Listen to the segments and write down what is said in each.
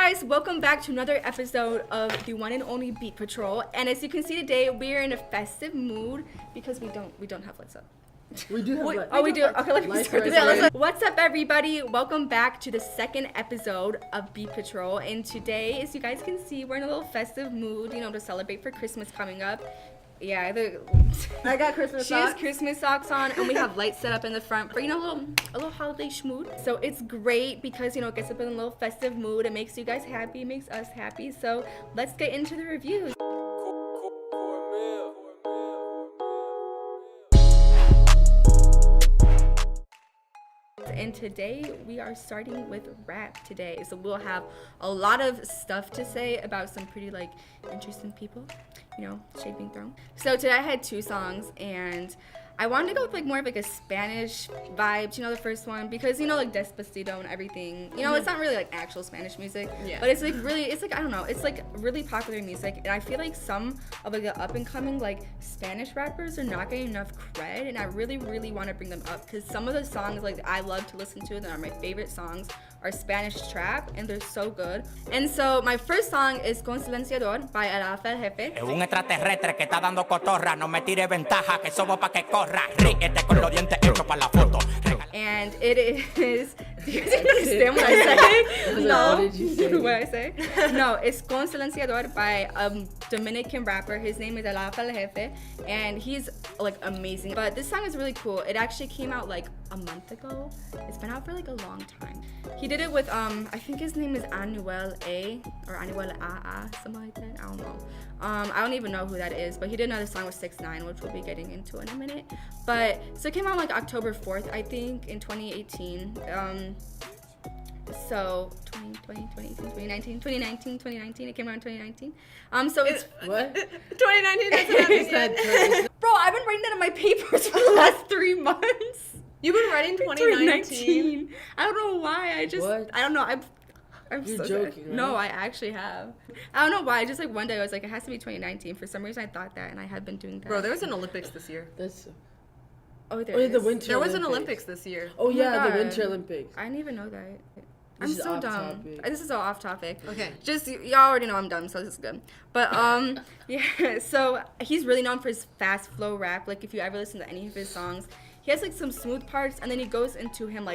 guys, welcome back to another episode of the one and only Beat Patrol. And as you can see today, we are in a festive mood because we don't have lights up. We do have lights. Oh, we do. Okay, let me start this. Right. What's up, everybody? Welcome back to the second episode of Beat Patrol. And today, as you guys can see, we're in a little festive mood, to celebrate for Christmas coming up. Yeah, I got Christmas socks. She has Christmas socks on, and we have lights set up in the front for a little holiday schmood. So it's great because it gets up in a little festive mood. It makes you guys happy, it makes us happy. So let's get into the reviews. And today we are starting with rap today. So we'll have a lot of stuff to say about some pretty interesting people, shade being thrown. So today I had two songs and I wanted to go with more of a Spanish vibe, the first one, because Despacito and everything, it's not really actual Spanish music, but it's really popular music, and I feel like some of the up and coming Spanish rappers are not getting enough cred, and I really want to bring them up because some of the songs I love to listen to that are my favorite songs are Spanish trap, and they're so good. And so my first song is Con Silenciador by El Jefe. Es un extraterrestre que está dando cotorra, no me tire ventaja, que somos pa' que corra, ríete con los dientes hechos pa' la foto. And it is, do you guys understand what I say? No. What did you say? What I say? No, it's Con Silenciador by a Dominican rapper. His name is El Jefe, and he's amazing. But this song is really cool. It actually came out a month ago. It's been out for a long time. He did it with I think his name is Anuel A or Anuel A, something like that. I don't know. I don't even know who that is, but he did another song with 6ix9ine, which we'll be getting into in a minute. But so it came out October 4th, I think, in 2018. So 2019, it came out in 2019. So it's What? 2019 doesn't have Bro, I've been writing that in my papers for the last 3 months. You've been writing 2019? I don't know why. What? I don't know. I'm You're so joking, sad. right? No, I actually have. I don't know why. Just one day I was it has to be 2019. For some reason I thought that, and I had been doing that. Bro, there was an Olympics this year. That's. Oh, there Oh, yeah, is. the Winter There was an Olympics. Olympics this year. Oh, my yeah, the God. Winter Olympics. I didn't even know that. I'm This is so off dumb. topic. This is so off topic. Okay. Just y'all already know I'm dumb, so this is good. But yeah. So he's really known for his fast flow rap. If you ever listen to any of his songs, he has some smooth parts, and then he goes into him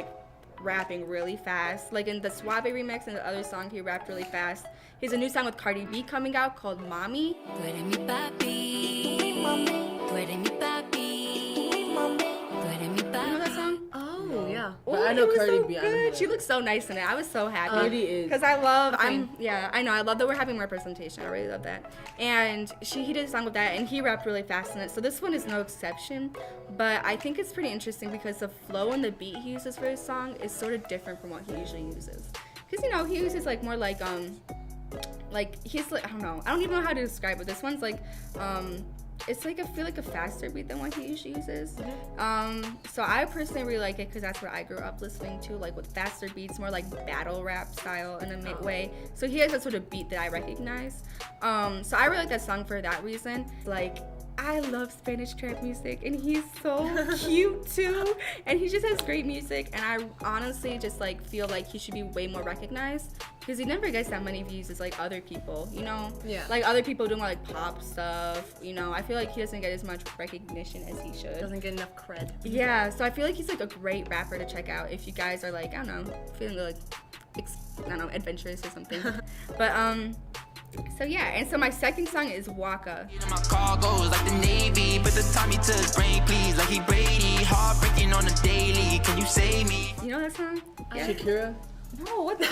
rapping really fast. In the Suave remix and the other song, he rapped really fast. He has a new song with Cardi B coming out called Mommy. Tú eres mi papi, tú eres mi papi, tú eres mi You know that papi. song? Oh, yeah. But I know it was Cardi so B, I know good. her. She looks so nice in it. I was so happy. Cardi is. Because I love, I know, I love that we're having representation. I really love that. And he did a song with that, and he rapped really fast in it. So this one is no exception. But I think it's pretty interesting because the flow and the beat he uses for his song is sort of different from what he usually uses. Because, he uses more he's I don't know. I don't even know how to describe it. This one's it's I feel a faster beat than what he usually uses. So I personally really like it because that's what I grew up listening to, with faster beats, more battle rap style in a mid-way. So he has a sort of beat that I recognize. So I really like that song for that reason. I love Spanish trap music, and he's so cute too, and he just has great music, and I honestly just feel he should be way more recognized because he never gets that many views as other people, Yeah. Other people doing more pop stuff, I feel he doesn't get as much recognition as he should. Doesn't get enough cred. Yeah, so I feel he's a great rapper to check out if you guys are I don't know, feeling I don't know, adventurous or something. But so yeah, and so my second song is Waka. My car goes like the Navy, but the time he to his brain, please, like he Brady, heartbreaking on the daily. Can you save me? You know that song? Yeah. Shakira? No, what the?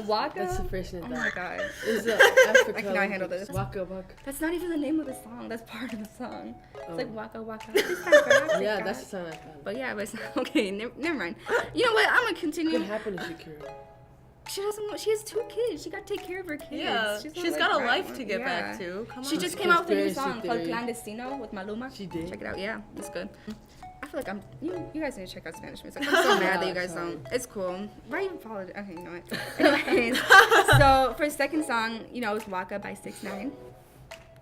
Waka? That's the first name. Oh my god. It's Africa. I cannot handle this. Waka Waka. That's not even the name of the song. That's part of the song. Oh. It's Waka Waka. It's time for Africa. Yeah, that's the song I found. But yeah, but it's not, okay, never mind. You know what? I'm gonna continue. What happened to Shakira? She doesn't. She has 2 kids. She gotta take care of her kids. Yeah, not, she's got a right. life to get back to. Come on. She just came out with a new Conspiracy song called theory. Clandestino with Maluma. She did? Check it out. Yeah, it's good. I feel I'm. You guys need to check out Spanish music. I'm so mad that you guys don't. It's cool. Why are you apologize? Okay, you know what? Anyways, so for second song, it's Waka by 6ix9ine.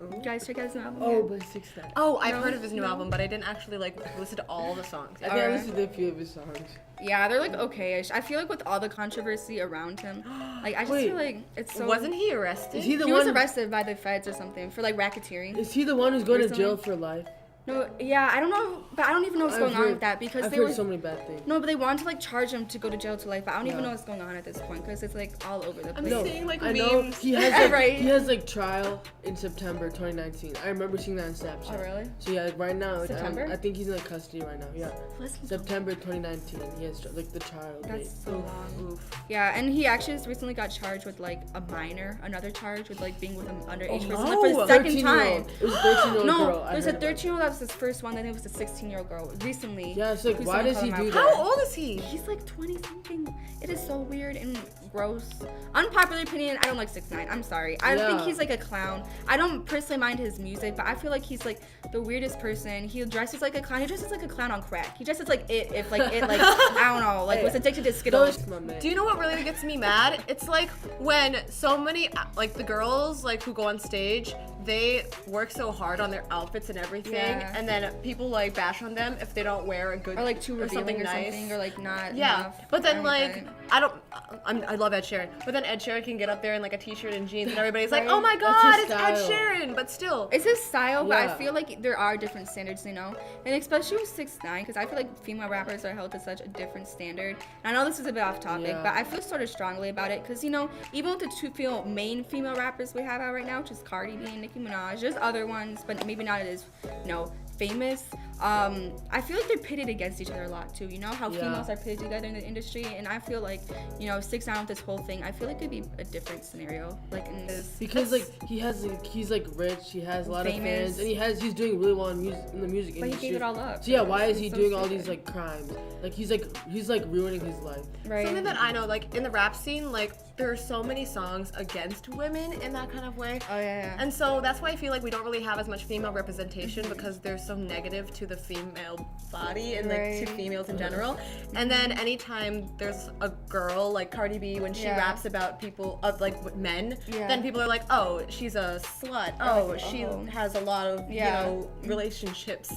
You guys check out his new album? Oh, yet? but 6ix9ine. Oh, I've heard of his new album, but I didn't actually listen to all the songs. I think I listened to a few of his songs. Yeah, they're like okay-ish. I feel like with all the controversy around him, like I just Wait. feel like it's so. Wasn't he arrested? Is he the He one? was arrested by the feds or something for like racketeering. Is he the one who's going to Recently? jail for life? No, yeah, I don't know, but I don't even know what's going on with that because I've they heard were. so many bad things. No, but they wanted to like charge him to go to jail to life. But I don't even Yeah. know what's going on at this point because it's like all over the I'm place. seeing like I know memes. he has like, Right. he has like trial in September 2019. I remember seeing that on Snapchat. Oh, really? So yeah, like, right now, like, September? I think he's in like custody right now. Yeah, Listen, September 2019. He has like the trial date. that's so long. Oof. Yeah, and he actually just recently got charged with like a minor, another charge with like being with an underage person like, for the second time. It was a 13-year-old No, girl. I there's a heard about it. 13-year-old that was his first one, then it was a 16-year-old girl recently. Yeah, it's like, who why someone does he called him do out. that? How old is he? He's like 20 something. It is so weird and gross. Unpopular opinion, I don't like 6ix9ine. I'm sorry. I think Yeah. he's like a clown. I don't personally mind his music, but I feel like he's like the weirdest person. He dresses like a clown. He dresses like a clown on crack. He dresses like it if like it like I don't know, like was addicted to Skittles. Those, my man. Do you know what really gets me mad? It's like when so many, like the girls like who go on stage, they work so hard on their outfits and everything, Yeah. and then people like bash on them if they don't wear a good Or like too revealing something or nice. something or like not Yeah, enough. but then I like don't get it. I love Ed Sheeran, but then Ed Sheeran can get up there in like a t-shirt and jeans, and everybody's like, Right. "Oh my That's God, his it's Ed style. Sheeran!" But still, It's his style, but I Yeah. feel like there are different standards, you know? And especially with 6ix9ine, because I feel like female rappers are held to such a different standard. And I know this is a bit off topic, Yeah. but I feel sort of strongly about it, because, you know, even with the two main female rappers we have out right now, which is Cardi B and Nicki Minaj, there's other ones, but maybe not as, you know, famous. I feel like they're pitted against each other a lot too. You know how Yeah. females are pitted together in the industry, and I feel like, you know, 6ix9ine with this whole thing, I feel like it'd be a different scenario. Like in this, Because like he's like rich, he has a lot Famous. of fans, and he's doing really well in the music but he industry. gave it all up. So yeah, why is he It's so doing all stupid. these like crimes? Like he's like ruining his life. Right. something that I know, like in the rap scene, like there are so many songs against women in that kind of way. Oh yeah. And so that's why I feel like we don't really have as much female representation because they're so negative to the female body and like Right. to females in general. And then anytime there's a girl like Cardi B when she Yeah. raps about people of like men, Yeah. then people are like, "Oh, she's a slut. Oh, like, she oh. has a lot of Yeah. you know relationships."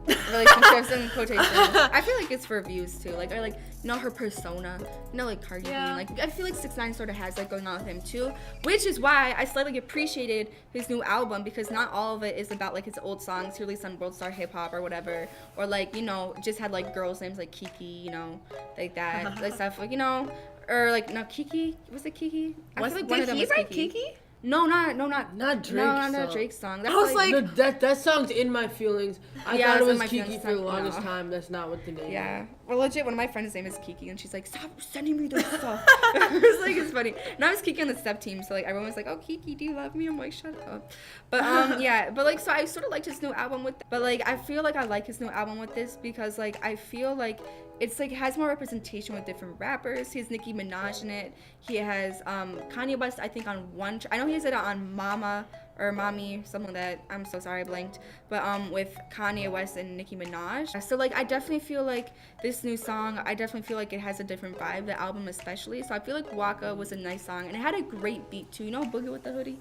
Relationships and quotations. I feel like it's for views too, like or like you know her persona, you know like Cardi Yeah. B. Like I feel like 6ix9ine sort of has like going on with him too, which is why I slightly appreciated his new album because not all of it is about like his old songs he released on World Star Hip Hop or whatever, or like you know just had like girls names like Kiki, you know, like that, like stuff like you know, or like no Kiki was it Kiki? I feel like one of them was Kiki? No, not Not Drake's not song. Drake's song. That's I was like- No, that song's in my feelings. I Yeah, thought it's it In was My Kiki Feelings. for the longest No. time. That's not what the name Yeah. is. Well, legit, one of my friends' name is Kiki, and she's like, stop sending me this stuff. It's like, it's funny. And I was Kiki on the step team, so like everyone was like, oh, Kiki, do you love me? I'm like, shut up. But yeah, but like, so I sort of liked his new album with, but like, I feel like I like his new album with this because like, I feel like it's like, it has more representation with different rappers. He has Nicki Minaj in it. He has Kanye West, I think, on one, I know he has it on Mama or Mommy, something like that. I'm so sorry, I blanked. But with Kanye West and Nicki Minaj. So like I definitely feel like this new song, I definitely feel like it has a different vibe, the album especially. So I feel like Waka was a nice song and it had a great beat too. You know Boogie with the Hoodie?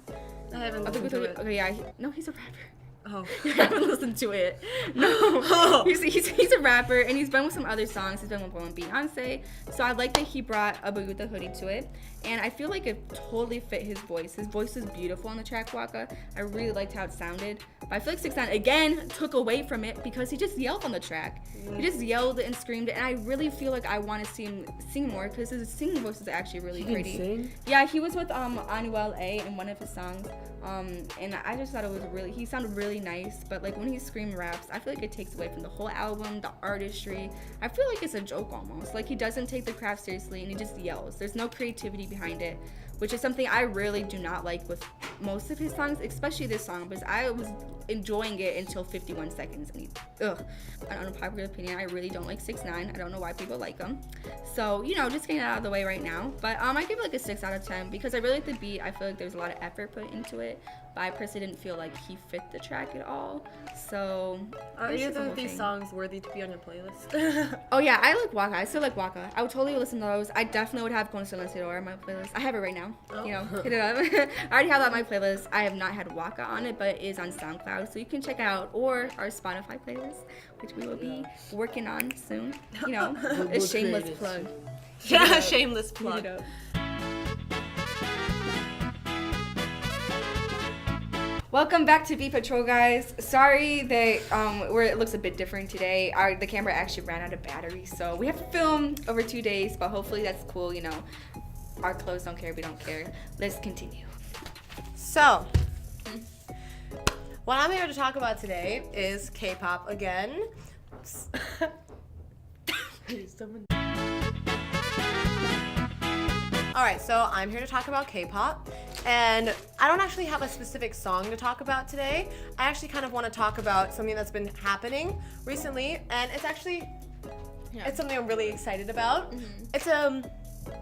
I haven't Boogie listened with the to Hoodie. it. Okay, yeah. No, he's a rapper. Oh. I haven't listened to it. No, he's a rapper and he's been with some other songs. He's been with one Beyonce. So I like that he brought a Boogie with the Hoodie to it, and I feel like it totally fit his voice. His voice is beautiful on the track Waka. I really liked how it sounded. But I feel like 6ix9ine again took away from it because he just yelled on the track. He just yelled and screamed, and I really feel like I want to see him sing more because his singing voice is actually really He can pretty. sing? Yeah, he was with Anuel A in one of his songs, and I just thought it was he sounded really nice, but like when he scream raps, I feel like it takes away from the whole album, the artistry. I feel like it's a joke almost. Like he doesn't take the craft seriously and he just yells. There's no creativity behind it, which is something I really do not like with most of his songs, especially this song, because I was enjoying it until 51 seconds. And an unpopular opinion, I really don't like 6ix9ine. I don't know why people like him. So, you know, just getting it out of the way right now. But I give it like a 6 out of 10 because I really like the beat. I feel like there's a lot of effort put into it. but I personally didn't feel like he fit the track at all. So Are it's just either a of whole these thing. songs worthy to be on your playlist? Oh yeah, I like Waka. I still like Waka. I would totally listen to those. I definitely would have Con Silenciador on my playlist. I have it right now. Oh. You know, hit it up. I already have that on my playlist. I have not had Waka on it, but it is on SoundCloud, so you can check it out, or our Spotify playlist, which we will be working on soon. You know, a We're shameless creators. plug. Yeah, shameless Hit plug. it up. Welcome back to Beat Patrol, guys. Sorry that it looks a bit different today. The camera actually ran out of battery, so we have to film over 2 days, but hopefully that's cool, you know. Our clothes don't care, we don't care. Let's continue. So, what I'm here to talk about today is K-pop again. Alright, so I'm here to talk about K-pop, and I don't actually have a specific song to talk about today. I actually kind of want to talk about something that's been happening recently, and it's actually, it's something I'm really excited about.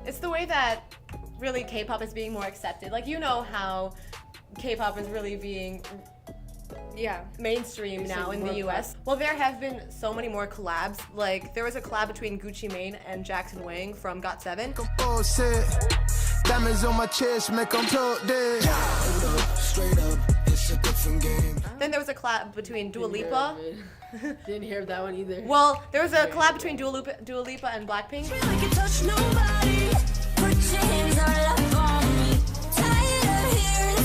It's the way that really K-pop is being more accepted. Like, you know how K-pop is really being mainstream now in the US. Well, there have been so many more collabs. Like, there was a collab between Gucci Mane and Jackson Wang from GOT7. Diamonds on my chest make them talk dead. Straight up, it's a different game. Then there was a collab between Dua Lipa. Didn't hear that one either. Well, there was a collab between Dua Lipa and Blackpink. Like you touch nobody. Put your hands all up on me. Tired of hearing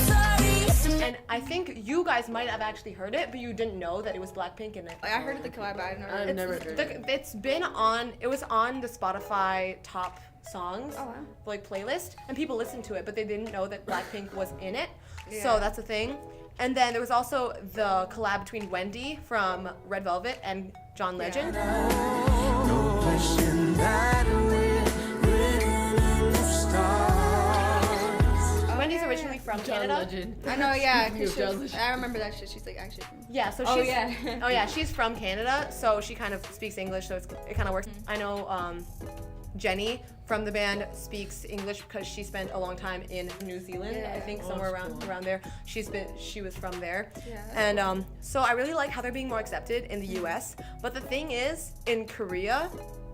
sorry. And I think you guys might have actually heard it, but you didn't know that it was Blackpink in it. I heard the collab, but I've never I've never heard it. It's been on, it was on the Spotify top songs, Oh, wow. like playlist, and people listened to it, but they didn't know that Blackpink was in it. Yeah. So that's a thing. And then there was also the collab between Wendy from Red Velvet and John Legend. No question that we're written in the stars. Wendy's originally from John Canada. Legend. I know, yeah. Speaking 'cause of she was- John Legend. I remember that shit. She's like actually from. Yeah, so she's Oh, yeah. oh yeah, she's from Canada, so she kind of speaks English, so it kind of works. I know Jenny from the band speaks English because she spent a long time in New Zealand. Yeah. I think Oh, somewhere that's around cool. around there. She was from there. Yeah. And so I really like how they're being more accepted in the US. But the thing is, in Korea,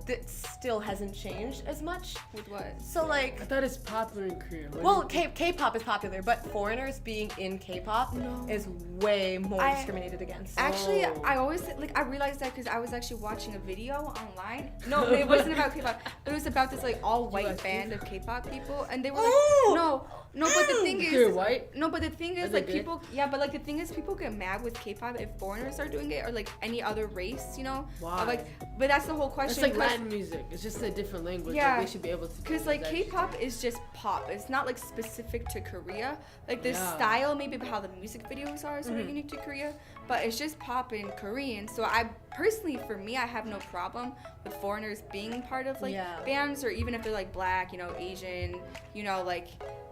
that still hasn't changed as much. With what? So like, I thought it's popular in Korea. What well, do you think? K-pop is popular, but foreigners being in K-pop is way more I- discriminated against. Actually, Oh. I always I realized that because I was actually watching a video online. No, it wasn't about K-pop. It was about this like all white US band of K-pop people, and they were Ooh. like, no. But the thing They're is, white? no. But the thing is, Are they like good? people, yeah. But like the thing is, people get mad with K-pop if foreigners are doing it or like any other race, you know? Why? Like, but that's the whole It's question. like 'cause- Latin music. It's just a different language. Yeah. Like, they should be able to. Because like that K-pop is just pop. It's not like specific to Korea. Like the Yeah. style, maybe how the music videos are sort of unique to Korea, but it's just pop in Korean. So I personally, for me, I have no problem with foreigners being part of like Yeah. bands, or even if they're like black, you know, Asian, you know, like,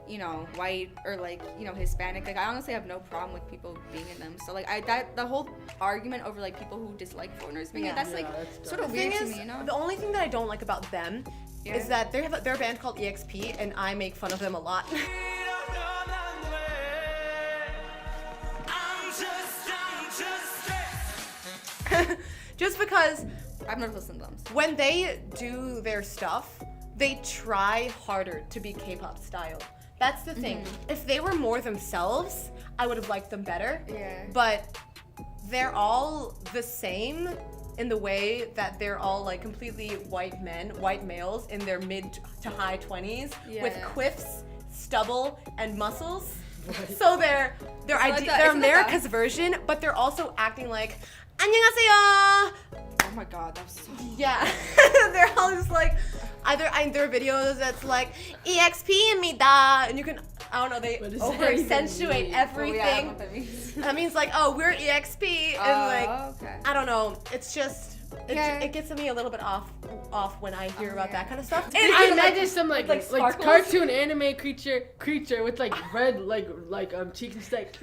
you know, white or like, you know, Hispanic. Like I honestly have no problem with people being in them. So like the whole argument over like people who dislike foreigners being in, Yeah. that's like Yeah, that's sort of The weird thing to is, me, you know? the only thing that I don't like about them Yeah. is that they're a band called EXP, and I make fun of them a lot. Just because I've never listened to them. So. when they do their stuff, they try harder to be K-pop style. That's the thing. If they were more themselves, I would have liked them better. Yeah. But they're all the same in the way that they're all like completely white men, white males in their mid to high 20s with Yeah. quiffs, stubble, and muscles. So they're like that- they're isn't that America's version, but they're also acting like 안녕하세요. Oh my god, that's so. Yeah, they're all just like either in their videos that's like EXP입니다, and you can I don't know they What does over that even accentuate mean? everything. Oh, yeah, I know what that means. That means like, oh, we're EXP, and like, okay. I don't know. It's just, Yeah. it gets me a little bit off when I hear about yeah. that kind of stuff. I imagine some like like sparkles? cartoon anime creature with like red cheek and stick.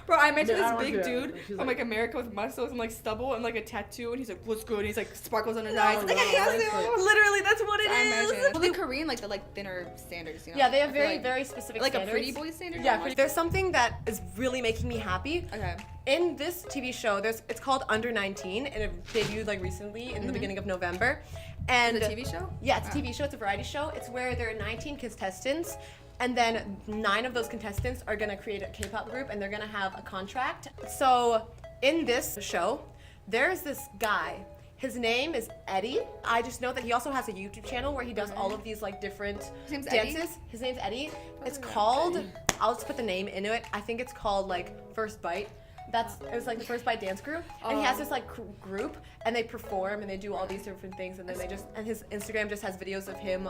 Bro, I mentioned No, I this don't big wanna do dude that. She's from like- like America with muscles and like stubble and like a tattoo, and he's like, "What's good?" And he's like sparkles on his No, eyes. no, Like, that's "Annyeonghaseyo." like- Literally, that's what it I is. imagine. Well, the Korean like the thinner standards, you know? Yeah, they have I feel very, like, very specific like standards. a pretty boy standard. Yeah, almost? there's something that is really making me happy. Okay. In this TV show, it's called Under 19, and it debuted like recently in the beginning of November. And It's a TV show? Yeah, it's a TV show. It's a variety show. It's where there are 19 contestants, and then 9 of those contestants are gonna create a K-pop group, and they're gonna have a contract. So in this show, there's this guy. His name is Eddie. I just know that he also has a YouTube channel where he does all of these like different name's dances. Eddie? His name's Eddie. It's called. I'll just put the name into it. I think it's called like First Bite. It was like the First Bite dance group, and he has this like group, and they perform and they do all these different things, and then and his Instagram just has videos of him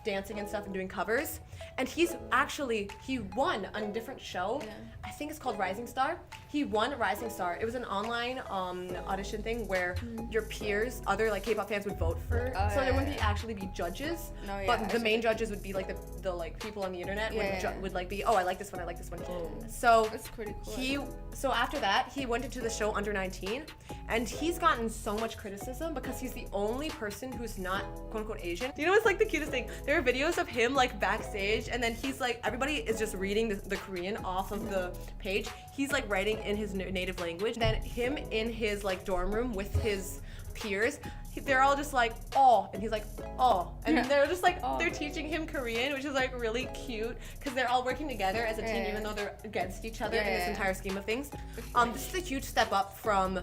dancing and stuff and doing covers. And he won on a different show. Yeah. I think it's called Rising Star. He won Rising Star. It was an online audition thing where your peers, other like K-pop fans would vote for. So there wouldn't actually be judges, No, yeah, but the main judges would be like the like people on the internet would like be, oh, I like this one, I like this one. So That's pretty cool. So after that, he went into the show Under 19, and he's gotten so much criticism because he's the only person who's not quote unquote Asian. You know what's like the cutest thing? There are videos of him like backstage, and then he's like, everybody is just reading the Korean off of the page. He's like writing in his native language. Then him in his like dorm room with his peers, they're all just like, oh, and he's like, oh, and they're just like, they're teaching him Korean, which is like really cute because they're all working together as a team, even though they're against each other in this entire scheme of things. This is a huge step up from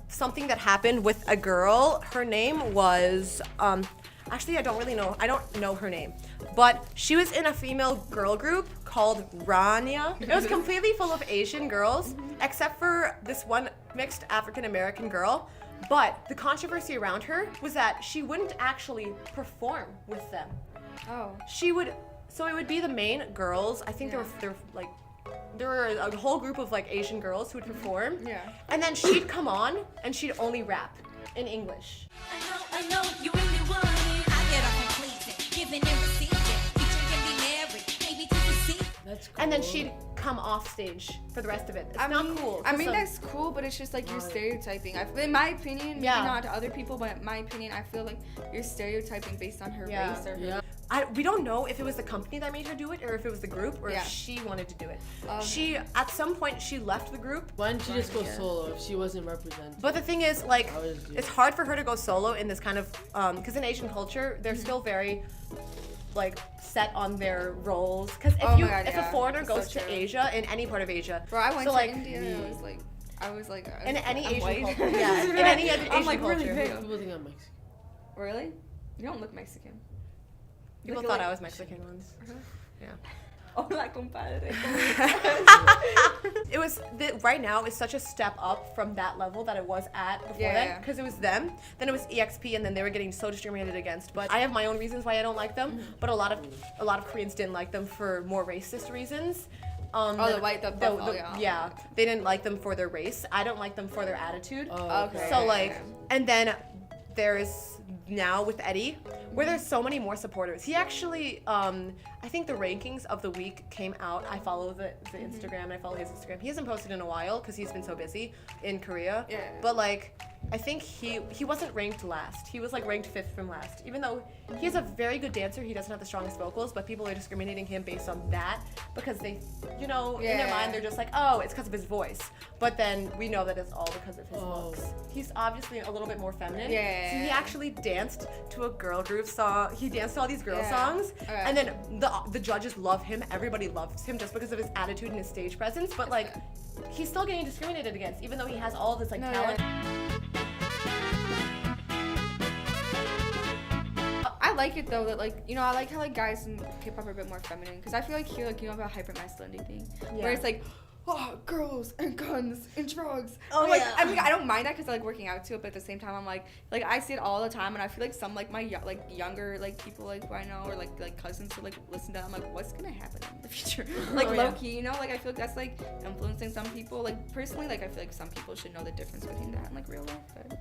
something that happened with a girl. Her name was, actually, I don't know her name, but she was in a female girl group called Rania. It was completely full of Asian girls, except for this one mixed African American girl. But the controversy around her was that she wouldn't actually perform with them. Oh. So it would be the main girls. I think there were a whole group of like Asian girls who would perform. Yeah. And then she'd come on and she'd only rap in English. I know you really want it. I get off on pleasing, giving and receiving. Future can be married, maybe to receive. That's cool. And then she'd come off stage for the rest of it. It's not cool. I mean, that's cool, but it's just like you're stereotyping. In my opinion, maybe not to other people, but in my opinion, I feel like you're stereotyping based on her race or her. We don't know if it was the company that made her do it or if it was the group or if she wanted to do it. At some point she left the group. Why didn't she just go solo if she wasn't represented? But the thing is, like, it's hard for her to go solo in this kind of because in Asian culture they're still very like set on their roles. Because if a foreigner goes to Asia, in any part of Asia, Bro, I went to like India. I was like in any I'm Asian white. culture, yeah, in any other Asian I'm like culture. really big. People think I'm Mexican. Really? You don't look Mexican. People thought I was Mexican once. Yeah. Hola, compadre. It was right now is such a step up from that level that it was at before then, because it was them, then it was EXP, and then they were getting so discriminated against. But I have my own reasons why I don't like them. But a lot of Koreans didn't like them for more racist reasons. Yeah, they didn't like them for their race. I don't like them for their attitude. Okay. So like, and then there's now with Eddie, where there's so many more supporters. He actually, I think the rankings of the week came out. I follow the Instagram, and I follow his Instagram. He hasn't posted in a while because he's been so busy in Korea. Yeah. But like, I think he wasn't ranked last. He was like ranked 5th from last. Even though he's a very good dancer, he doesn't have the strongest vocals, but people are discriminating him based on that because they, in their mind, they're just like, oh, it's because of his voice. But then we know that it's all because of his looks. He's obviously a little bit more feminine. Yeah. So he actually danced to a girl group song. He danced to all these girl songs. Okay. And then the judges love him. Everybody loves him just because of his attitude and his stage presence. But like, he's still getting discriminated against, even though he has all this like talent. I like it though that like I like how like guys in K-pop are a bit more feminine because I feel like here about hyper masculinity thing where it's like girls and guns and drugs. I mean I don't mind that because I like working out to it, but at the same time I'm like I see it all the time and I feel like some like my younger like people like who I know or like cousins who like listen to that, I'm like, what's gonna happen in the future? Like low key, like I feel like that's like influencing some people. Like personally, like I feel like some people should know the difference between that and like real life. But.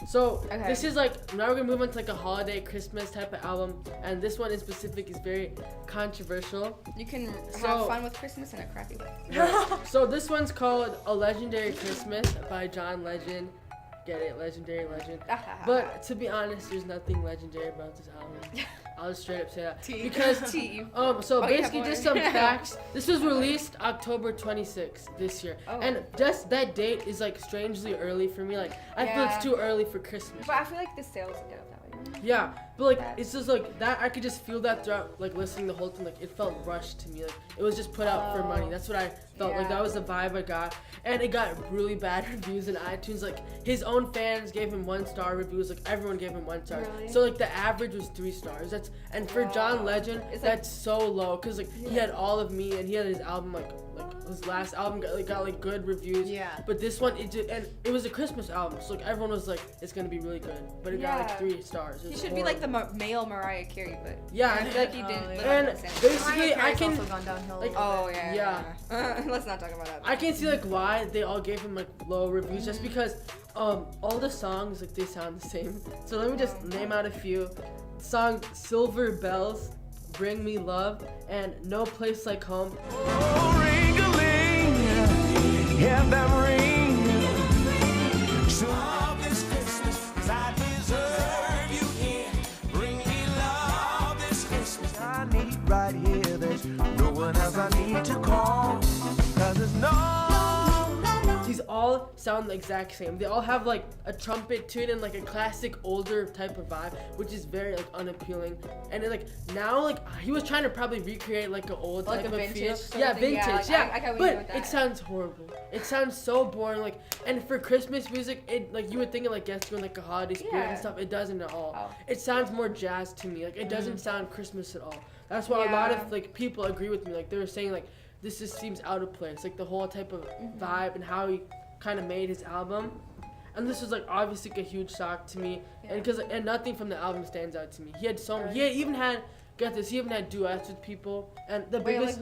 So this is like, now we're gonna move on to like a holiday Christmas type of album, and this one in specific is very controversial. You can have fun with Christmas in a crappy way. Right. So this one's called A Legendary Christmas by John Legend. get it, legendary legend. But to be honest, there's nothing legendary about this album. I'll just straight up say that. Because so basically just some facts. This was released October 26th this year, and just that date is like strangely early for me. Like I feel it's too early for Christmas. But I feel like the sales get up that way. Yeah, but like it's just like that. I could just feel that throughout like listening the whole thing. Like it felt rushed to me. Like it was just put out for money. That's what I felt. Like that was the vibe I got, and it got really bad reviews in iTunes. Like his own fans gave him 1-star reviews. Like everyone gave him 1 star. Really? So like the average was 3 stars. And for John Legend, that's so low because like he had All of Me and he had his album like his last album got like good reviews. Yeah. But this one and it was a Christmas album, so like everyone was like it's gonna be really good. But it got like 3 stars. He should be like the male Mariah Carey, but yeah, I feel like he didn't. Live and up to the standard. basically I can also gone downhill like Let's not talk about that. I can see like why they all gave him like low reviews just because all the songs like they sound the same. So let me just name out a few. Song Silver Bells, Bring Me Love, and No Place Like Home. Oh, ring-a-ling, have that ring. So this Christmas, 'cause I deserve you here. Bring me love this Christmas. I need right here. There's no one else I need to call. 'Cause there's These all sound the exact same. They all have like a trumpet to it and like a classic older type of vibe, which is very like unappealing. And it, like now like he was trying to probably recreate like an old Like type a of vintage feel. sort of Yeah, thing. vintage. Yeah, Yeah, I got what you mean with but that. it sounds horrible. It sounds so boring. Like, and for Christmas music, it like you would think it like gets you in like a holiday spirit and stuff. It doesn't at all. It sounds more jazz to me. Like it doesn't sound Christmas at all. That's why a lot of like people agree with me. Like they were saying like this just seems out of place. Like the whole type of vibe and how he kind of made his album, and this was like obviously a huge shock to me, and nothing from the album stands out to me. He even had duets with people, and the biggest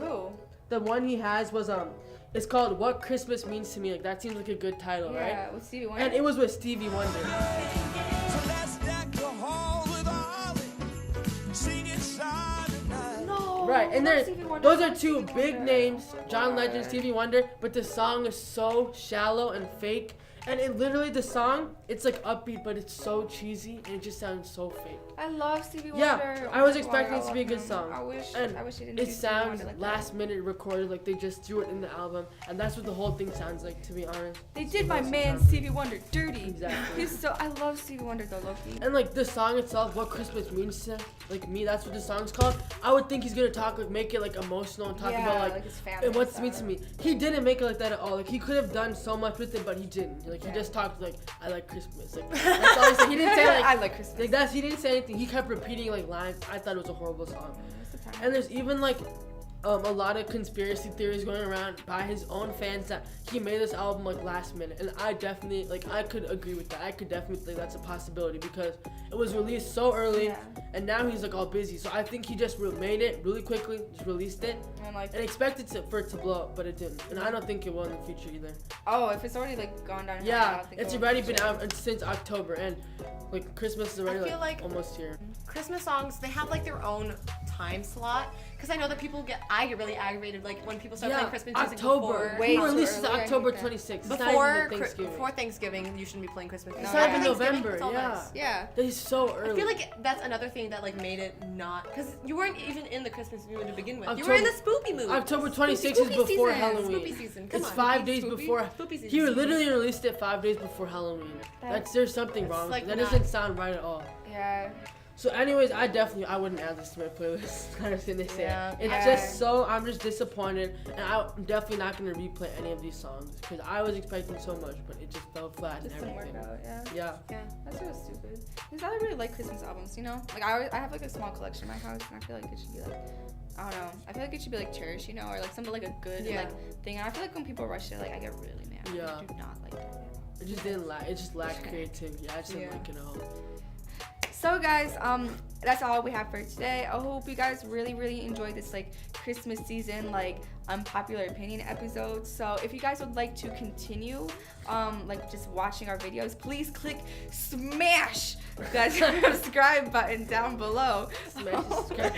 the one he has was it's called What Christmas Means to Me. Like that seems like a good title, right? Yeah, with Stevie Wonder. And it was with Stevie Wonder. So let's deck the hall with a holly. Sing it silent night. Right, and those are two big names, John Legend, Stevie Wonder, but the song is so shallow and fake. And it literally, the song, it's like upbeat, but it's so cheesy, and it just sounds so fake. I love Stevie Wonder. Yeah, I was expecting it to be a good song. I wish he didn't. It sounds last minute recorded, like they just threw it in the album, and that's what the whole thing sounds like, to be honest. They did my man Stevie Wonder dirty. Exactly. I love Stevie Wonder though, Loki. And like the song itself, What Christmas Means to like me, that's what the song's called. I would think he's gonna make it like emotional and talk about like his family and what's stuff. mean to me. He didn't make it like that at all. Like he could have done so much with it, but he didn't. Like he just talked like I like Christmas. Like that's all he said. He didn't say like I like Christmas. Like he didn't say anything. He kept repeating like lines. I thought it was a horrible song. And there's even like a lot of conspiracy theories going around by his own fans that he made this album like last minute, and I definitely I could agree with that. I could definitely think that's a possibility because it was released so early, and now he's like all busy. So I think he just made it really quickly, just released it, and expected for it to blow up, but it didn't. And I don't think it will in the future either. Oh, if it's already like gone down. Yeah, it's already been out since October, and like Christmas is already I feel like almost here. Christmas songs, they have like their own time slot. Because I know that I get really aggravated like when people start playing Christmas music October. before. He releases October 26th. Before Thanksgiving, you shouldn't be playing Christmas music. It's not even November, it's all nice. Yeah. That is so early. I feel like that's another thing that like made it not, because you weren't even in the Christmas mood to begin with. You were in the spoopy mood. October 26th is before season. Halloween. Spoopy season. Come It's on. 5 days before. Spoopy season. He literally released it 5 days before Halloween. There's something wrong. like that not- doesn't sound right at all. Yeah. So anyways, I wouldn't add this to my playlist. Kind of thing they say. Yeah. It's just I'm just disappointed, and I'm definitely not gonna replay any of these songs because I was expecting so much, but it just fell flat and Didn't everything. work out. Yeah. That's so stupid. Because I really like Christmas albums, you know? Like I have like a small collection in my house, and I feel like it should be like, I don't know. I feel like it should be like cherished, you know, or like something like a good like thing. And I feel like when people rush it, like I get really mad. Yeah. I do not like that. It just didn't lack. It just lacked creativity. I just didn't like it at all. So guys, that's all we have for today. I hope you guys really enjoyed this like Christmas season like unpopular opinion episode. So if you guys would like to continue like just watching our videos, please click smash that subscribe button down below. Smash subscribe.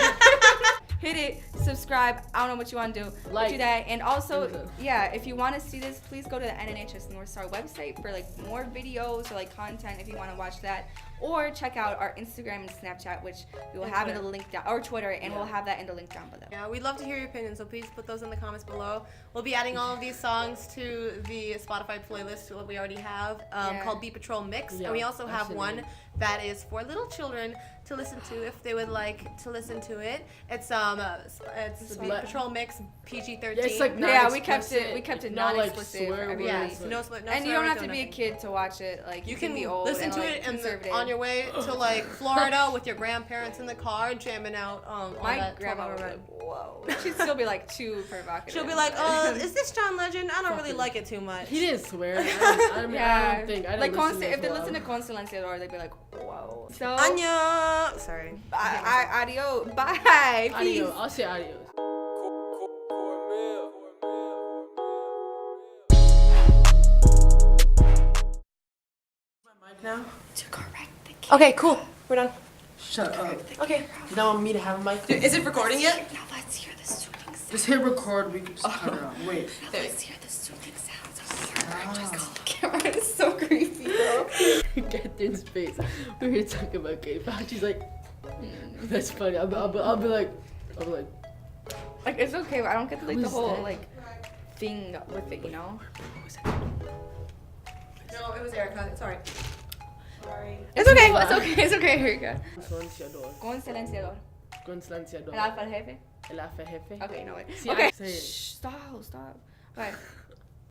hit it, subscribe. I don't know what you want to do. Like. Do that. And also, Thumbs up. yeah, if you want to see this, please go to the NNHS North Star website for like more videos or like content if you want to watch that. Or check out our Instagram and Snapchat, which we will have in the link down, or Twitter, and we'll have that in the link down below. Yeah, we'd love to hear your opinions, so please put those in the comments below. We'll be adding all of these songs to the Spotify playlist that we already have called Beat Patrol Mix. Yeah, and we also have actually. one that is for little children to listen to if they would like to listen to it. It's Beat Like- Patrol Mix PG-13. Yeah, it's like not Yeah, explicit. we kept it Not, like, non-explicit swear for words. everybody. Yes, no split, no And you swear don't have words, to no be a nothing. kid to watch it. Like You can can be old listen and, to like, it conservative. on your way to like Florida with your grandparents in the car jamming out. On My that grandma 12-hour would be ride. like, whoa. She'd still be like too provocative. She'll be like, is this John Legend? I don't really like it too much. He didn't swear. I don't think. I like didn't listen if they to listen to Constellanciador, they'd be like, whoa. So Anya. Sorry. Adios. Bye. Peace. Adios. I'll say adios. My mic now? To correct the kid. Okay, cool. We're done. Shut up. Okay. You don't want me to have a mic? Is it recording yet? Now let's hear the soothing sounds. Just hit record. We can just cut it off. Wait. Let's hear the soothing sounds of the camera. Just call the camera. It's so creepy, bro. Catherine's face. We were talking about K-pop. She's like, that's funny. I'll be like, Like it's okay, but I don't get like the Who's whole that? like thing with it, you know? No, it was Erica. Sorry. Sorry. It's okay. It's okay. It's okay. Here you go. Constellanciador. Con silenciador. Constellanciador. El alfa el jefe. El alfa jefe. Okay, no way. See, Okay. I say it. Shh, stop. Okay.